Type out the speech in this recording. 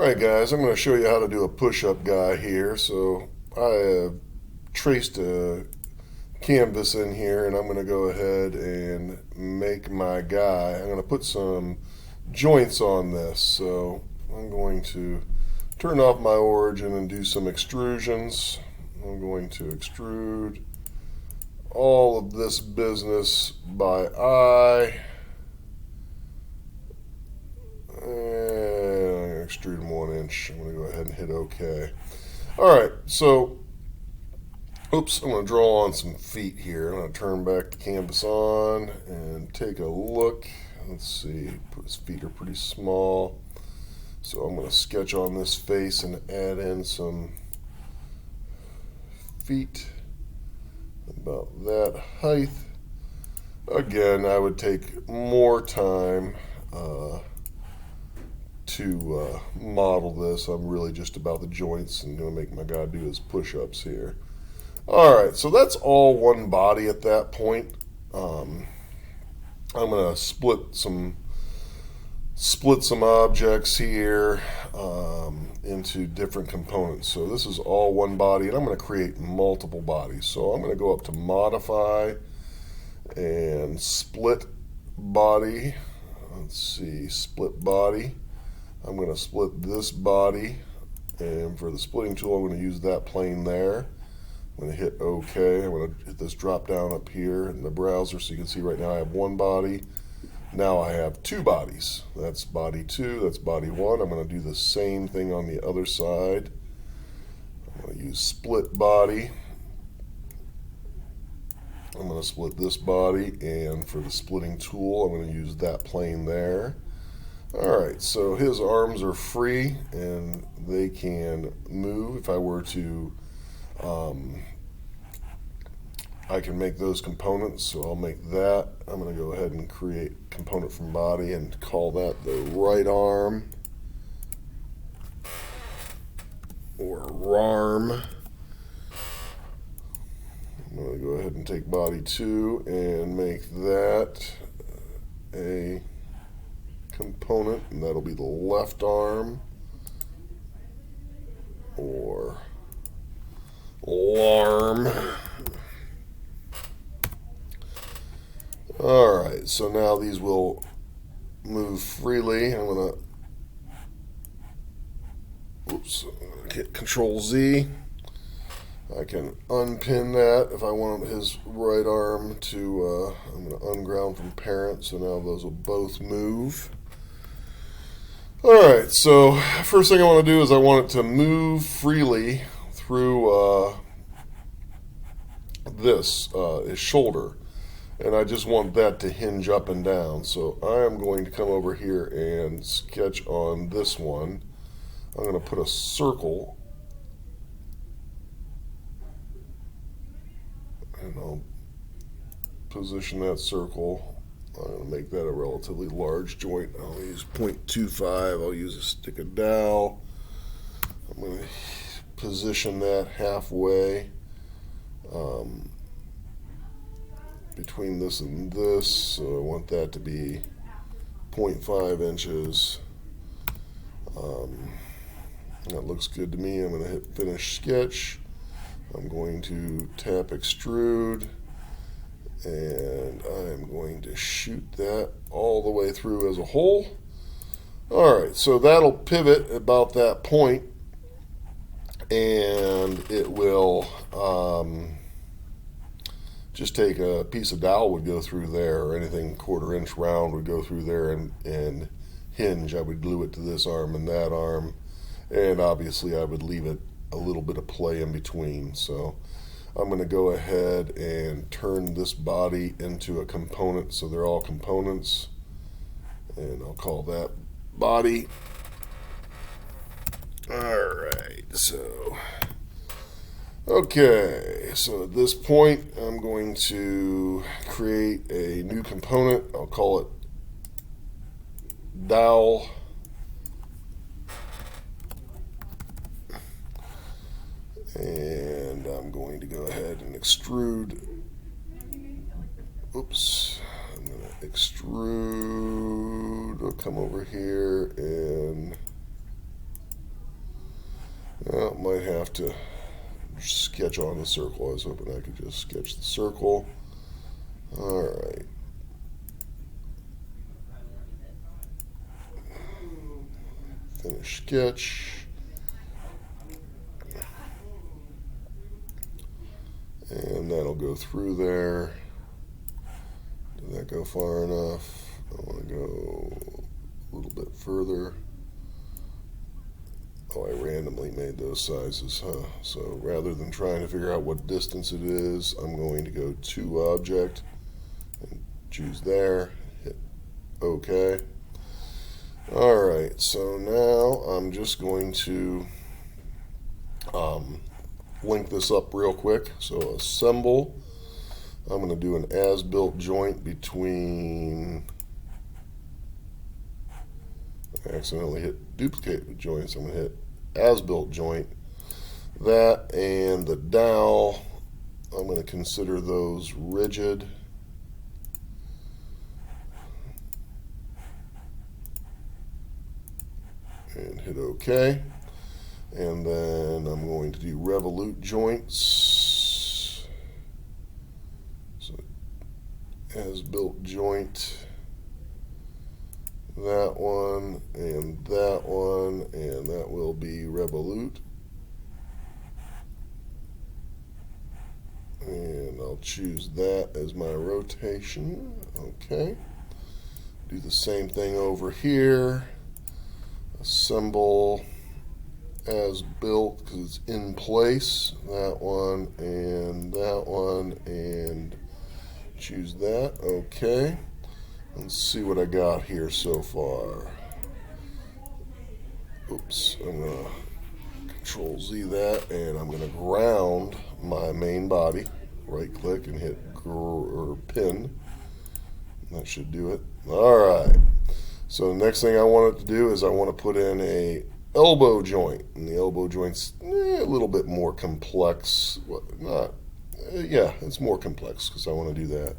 Alright guys, I'm going to show you how to do a push-up guy here. So I have traced a canvas in here and I'm going to go ahead and make my guy. I'm going to put some joints on this. So I'm going to turn off my origin and do some extrusions. I'm going to extrude all of this business by eye. And extrude them 1 inch. I'm going to go ahead and hit OK. Alright, so, oops, I'm going to draw on some feet here. I'm going to turn back the canvas on and take a look. Let's see, his feet are pretty small. So I'm going to sketch on this face and add in some feet about that height. Again, I would take more time to model this. I'm really just about the joints and going to make my guy do his push-ups here. Alright, so that's all one body at that point. I'm going to split some objects here into different components. So this is all one body, and I'm going to create multiple bodies. So I'm going to go up to Modify and Split Body. Let's see, Split Body. I'm going to split this body, and for the splitting tool I'm going to use that plane there. I'm going to hit OK. I'm going to hit this drop down up here in the browser so you can see right now I have one body. Now I have two bodies. That's body 2, that's body 1. I'm going to do the same thing on the other side. I'm going to use split body. I'm going to split this body, and for the splitting tool I'm going to use that plane there. Alright, so his arms are free and they can move. If I were to, I can make those components, so I'll make that. I'm going to go ahead and create component from body and call that the right arm, or RARM. I'm going to go ahead and take body 2 and make that a component, and that'll be the left arm, or LARM. Alright, so now these will move freely. I'm going to hit Control Z. I can unpin that if I want his right arm to, I'm going to unground from parent, so now those will both move. Alright, so first thing I want to do is I want it to move freely through his shoulder. And I just want that to hinge up and down. So I am going to come over here and sketch on this one. I'm going to put a circle, and I'll position that circle. I'm going to make that a relatively large joint. I'll use 0.25. I'll use a stick of dowel. I'm going to position that halfway between this and this. So I want that to be 0.5 inches. That looks good to me. I'm going to hit Finish Sketch. I'm going to tap Extrude, and I'm going to shoot that all the way through as a whole. Alright, so that'll pivot about that point, and it will just take a piece of dowel would go through there, or anything 1/4 inch round would go through there and hinge. I would glue it to this arm and that arm, and obviously I would leave it a little bit of play in between. So I'm going to go ahead and turn this body into a component, so they're all components, and I'll call that body. Alright, so okay, so at this point I'm going to create a new component. I'll call it dowel. And I'm going to go ahead and extrude. Oops. I'm going to extrude. I'll come over here and might have to sketch on the circle. I was hoping I could just sketch the circle. All right. Finish sketch. And that'll go through there. Did that go far enough? I want to go a little bit further. Oh, I randomly made those sizes, huh? So rather than trying to figure out what distance it is, I'm going to go to object and choose there, hit OK. Alright, so now I'm just going to link this up real quick. So assemble, I'm going to do an as-built joint between, I accidentally hit duplicate with joints, I'm going to hit as-built joint, that and the dowel, I'm going to consider those rigid. And hit OK. And then I'm going to do revolute joints. So as-built joint, that one, and that will be revolute. And I'll choose that as my rotation. Okay. Do the same thing over here. Assemble as built because it's in place. That one, and choose that. Okay. Let's see what I got here so far. Oops, I'm going to Control Z that, and I'm going to ground my main body. Right click and hit pin. That should do it. Alright. So the next thing I want it to do is I want to put in a elbow joint. And the elbow joint's a little bit more complex. Yeah, it's more complex because I want to do that.